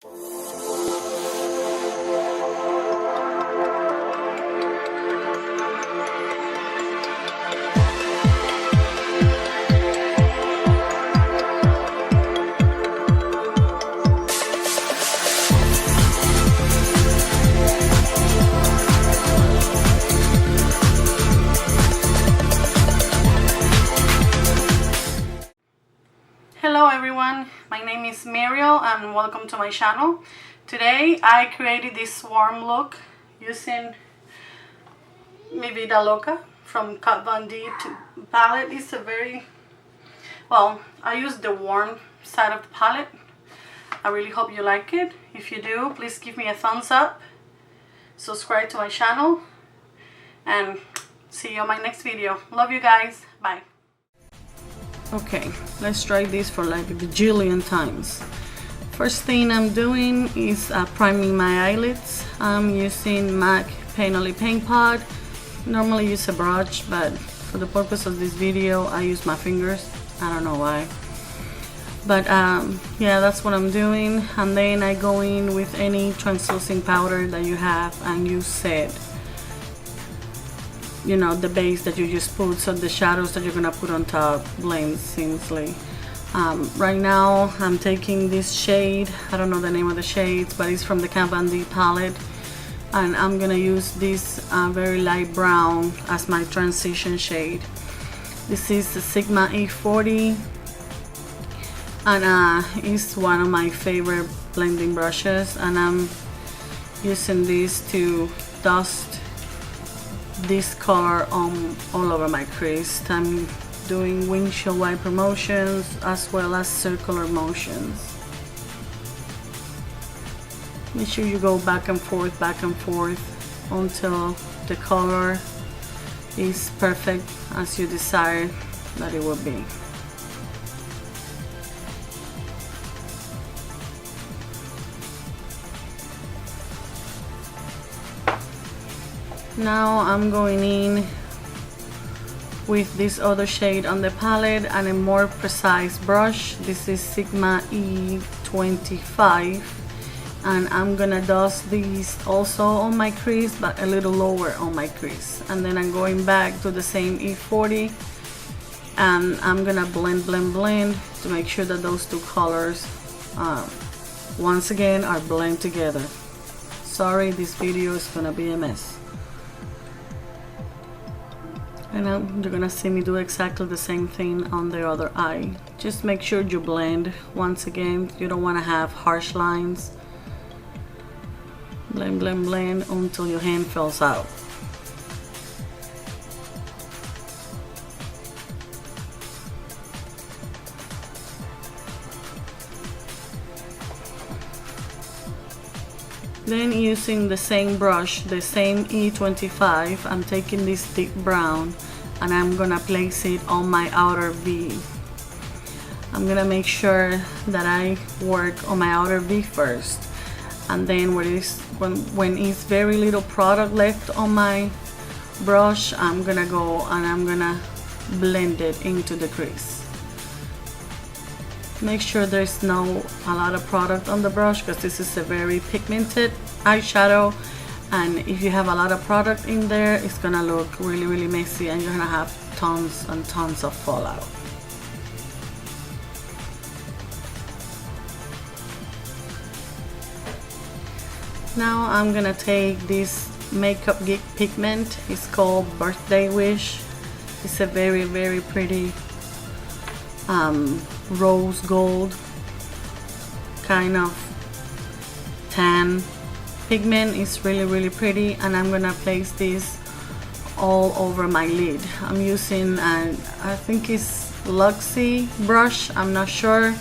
Hello everyone, my name is Mariel and welcome to my channel. Today I created this warm look using Mi VIda Loca from Kat Von D palette. It's a very, well, I used the warm side of the palette. I really hope you like it. If you do, please give me a thumbs up, subscribe to my channel, and see you on my next video. Love you guys, bye. Okay, let's try this for like a bajillion times. First thing I'm doing is priming my eyelids. I'm using MAC Paint Only Paint Pot. Normally use a brush, but for the purpose of this video I use my fingers. I don't know why, but yeah, that's what I'm doing. And then I go in with any translucent powder that you have and you set, you know, the base that you just put, so the shadows that you're gonna put on top blend seamlessly. Right now I'm taking this shade, I don't know the name of the shades, but it's from the Kat Von D palette, and I'm gonna use this very light brown as my transition shade. This is the Sigma E40, and it's one of my favorite blending brushes, and I'm using this to dust this color all over my crease. I'm doing windshield wiper motions as well as circular motions. Make sure you go back and forth until the color is perfect as you desire that it will be. Now I'm going in with this other shade on the palette and a more precise brush. This is Sigma E25, and I'm gonna dust these also on my crease, but a little lower on my crease. And then I'm going back to the same E40 and I'm gonna blend to make sure that those two colors once again are blend together. Sorry, this video is gonna be a mess. And you're gonna see me do exactly the same thing on the other eye. Just make sure you blend. Once again, you don't want to have harsh lines. Blend until your hand falls out. Then using the same brush, the same E25, I'm taking this deep brown and I'm gonna place it on my outer V. I'm gonna make sure that I work on my outer V first, and then when it's very little product left on my brush, I'm gonna go and I'm gonna blend it into the crease. Make sure there's a lot of product on the brush, because this is a very pigmented eyeshadow, and if you have a lot of product in there, it's gonna look really messy and you're gonna have tons and tons of fallout. Now I'm gonna take this Makeup Geek pigment. It's called Birthday Wish. It's a very pretty rose gold kind of tan pigment. Is really pretty, and I'm gonna place this all over my lid. I'm using I think it's Luxie brush, I'm not sure,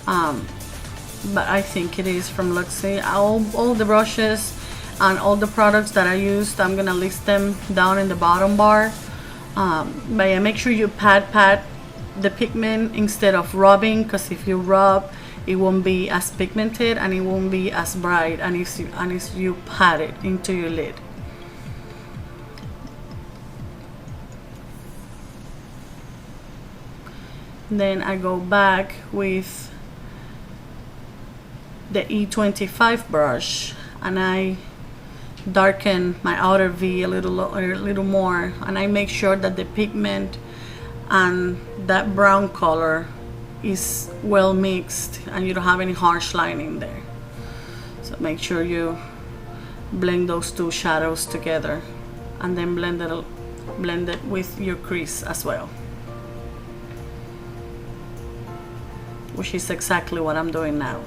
but I think it is from Luxie. All the brushes and all the products that I used, I'm gonna list them down in the bottom bar. But yeah, make sure you pat the pigment instead of rubbing, because if you rub, it won't be as pigmented and it won't be as bright, and if you pat it into your lid. Then I go back with the E25 brush, and I darken my outer V a little more, and I make sure that the pigment and that brown color is well mixed and you don't have any harsh lining there. So make sure you blend those two shadows together, and then blend it with your crease as well, which is exactly what I'm doing now.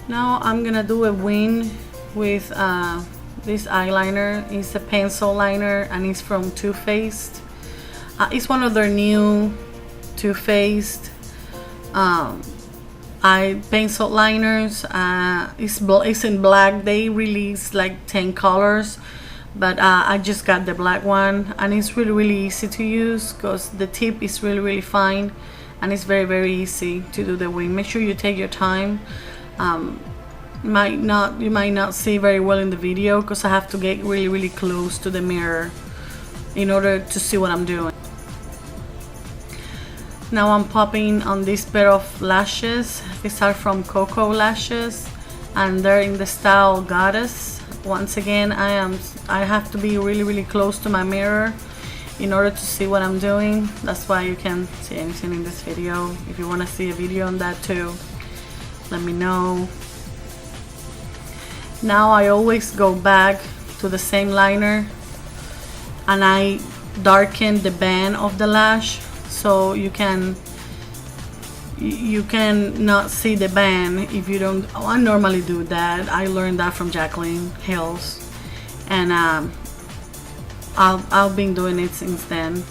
Now I'm gonna do a wing with this eyeliner. It's a pencil liner and it's from Too Faced. It's one of their new Too Faced pencil liners. It's in black. They release like 10 colors, but I just got the black one, and it's really easy to use because the tip is really fine, and it's very easy to do the wing. Make sure you take your time. You might not see very well in the video because I have to get really close to the mirror in order to see what I'm doing. Now I'm popping on this pair of lashes. These are from Coco lashes, and they're in the style Godess. Once again, I have to be really close to my mirror in order to see what I'm doing. That's why you can't see anything in this video. If you want to see a video on that too, let me know. Now I always go back to the same liner and I darken the band of the lash, so you can not see the band if you don't. I normally do that. I learned that from Jacqueline Hills, and I've been doing it since then.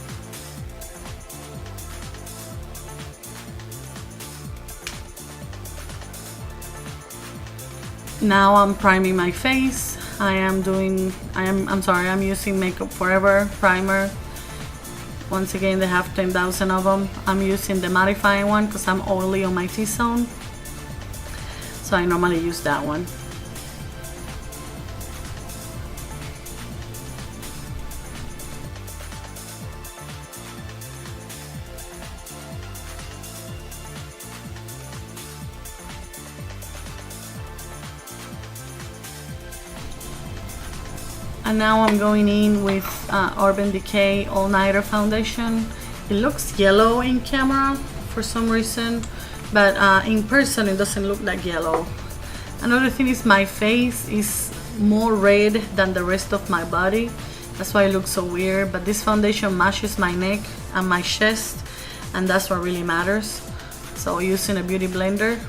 Now I'm priming my face. I'm using Makeup Forever primer. Once again, they have 10,000 of them. I'm using the mattifying one because I'm oily on my T-zone, so I normally use that one. And now I'm going in with Urban Decay All Nighter foundation. It looks yellow in camera for some reason, but in person it doesn't look like yellow. Another thing is my face is more red than the rest of my body. That's why it looks so weird, but this foundation matches my neck and my chest, and that's what really matters. So using a beauty blender,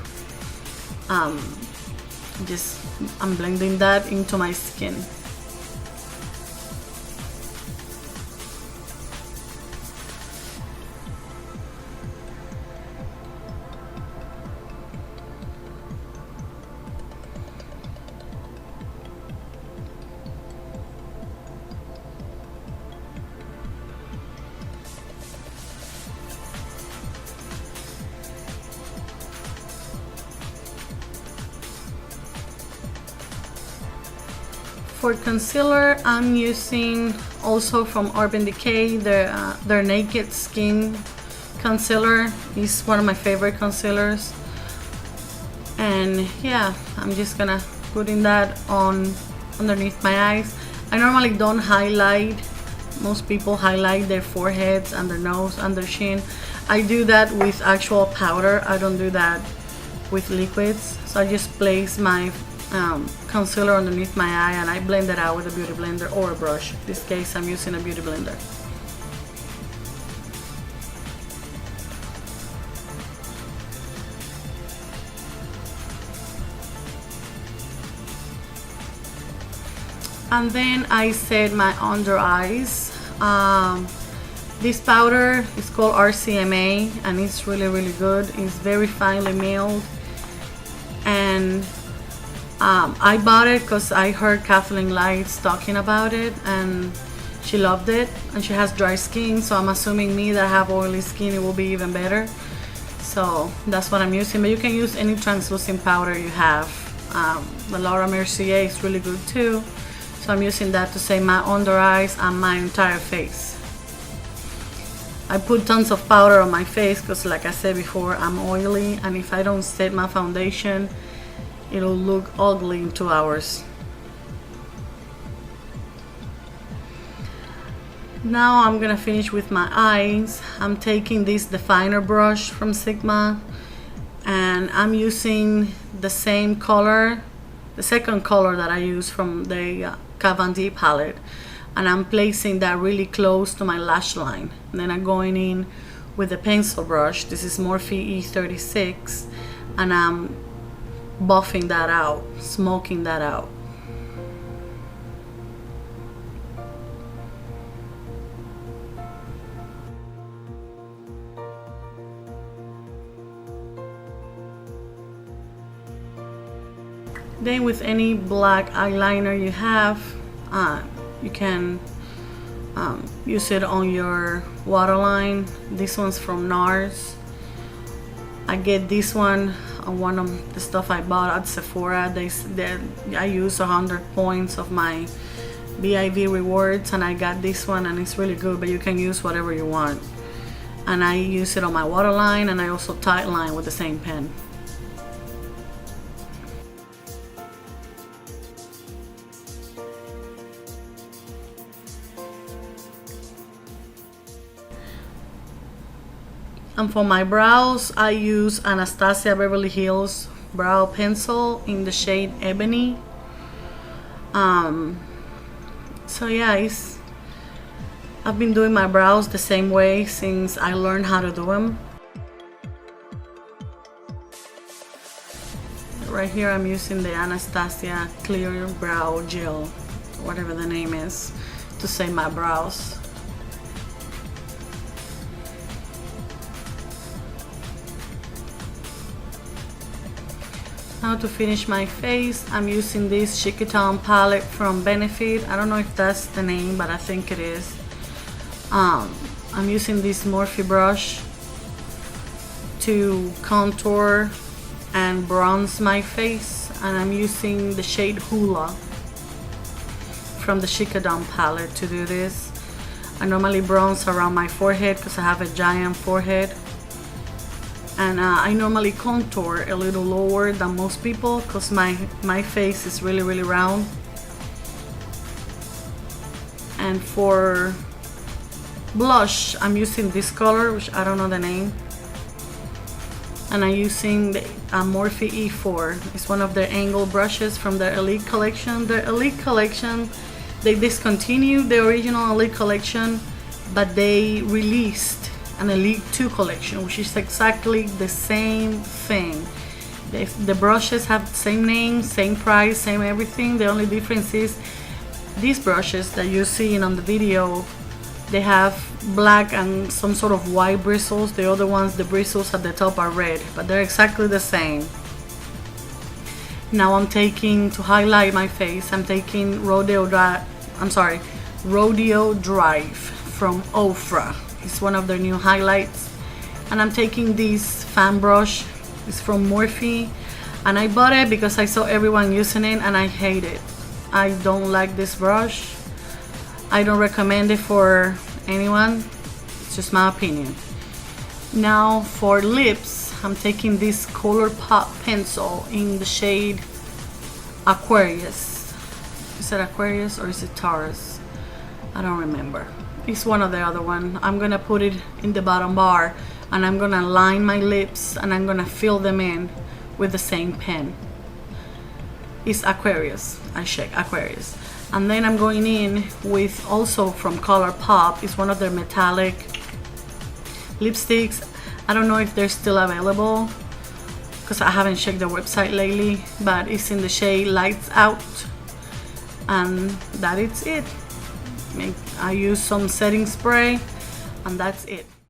I'm blending that into my skin. For concealer, I'm using also from Urban Decay their Naked Skin concealer. It's one of my favorite concealers, and yeah, I'm just gonna putting that on underneath my eyes. I normally don't highlight. Most people highlight their foreheads and their nose and their chin. I do that with actual powder. I don't do that with liquids. So I just place my concealer underneath my eye and I blend it out with a beauty blender or a brush. In this case, I'm using a beauty blender. And then I set my under eyes. This powder is called RCMA and it's really good. It's very finely milled, and I bought it because I heard Kathleen Lights talking about it and she loved it, and she has dry skin, so I'm assuming me that have oily skin, it will be even better. So So that's what I'm using, but you can use any translucent powder you have. The Laura Mercier is really good too, so I'm using that to set my under eyes and my entire face. I put tons of powder on my face because, like I said before, I'm oily, and if I don't set my foundation, it'll look ugly in 2 hours. Now I'm gonna finish with my eyes. I'm taking this definer brush from Sigma, and I'm using the same color, the second color that I use from the Kat Von D palette, and I'm placing that really close to my lash line. And then I'm going in with a pencil brush. This is Morphe E36, and I'm buffing that out, smoking that out. Then with any black eyeliner you have, you can use it on your waterline. This one's from NARS. I get this one on one of the stuff I bought at Sephora. I use 100 points of my BIV rewards, and I got this one, and it's really good, but you can use whatever you want. And I use it on my waterline, and I also tightline with the same pen. And for my brows, I use Anastasia Beverly Hills brow pencil in the shade Ebony. So yeah, I've been doing my brows the same way since I learned how to do them. Right here I'm using the Anastasia Clear Brow Gel, whatever the name is, to set my brows. Now to finish my face, I'm using this Cheekathon palette from Benefit. I don't know if that's the name, but I think it is. I'm using this Morphe brush to contour and bronze my face, and I'm using the shade Hula from the Cheekathon palette to do this. I normally bronze around my forehead because I have a giant forehead. And I normally contour a little lower than most people because my face is really round. And for blush, I'm using this color, which I don't know the name. And I'm using the Morphe E4. It's one of their angle brushes from their Elite collection. Their Elite collection, they discontinued the original Elite collection, but they released an Elite 2 collection, which is exactly the same thing. The brushes have the same name, same price, same everything. The only difference is these brushes that you're seeing on the video, they have black and some sort of white bristles. The other ones, the bristles at the top are red, but they're exactly the same. Now I'm taking, to highlight my face, I'm taking Rodeo Drive from Ofra. It's one of their new highlights, and I'm taking this fan brush. It's from Morphe, and I bought it because I saw everyone using it and I hate it. I don't like this brush. I don't recommend it for anyone. It's just my opinion. Now for lips, I'm taking this ColourPop pencil in the shade Aquarius. Is it Aquarius or is it Taurus? I don't remember. It's one or the other one. I'm gonna put it in the bottom bar, and I'm gonna line my lips, and I'm gonna fill them in with the same pen. It's Aquarius. I check Aquarius. And then I'm going in with, also from ColourPop, it's one of their metallic lipsticks. I don't know if they're still available because I haven't checked their website lately, but it's in the shade Lights Out, and that is it. I use some setting spray, and that's it.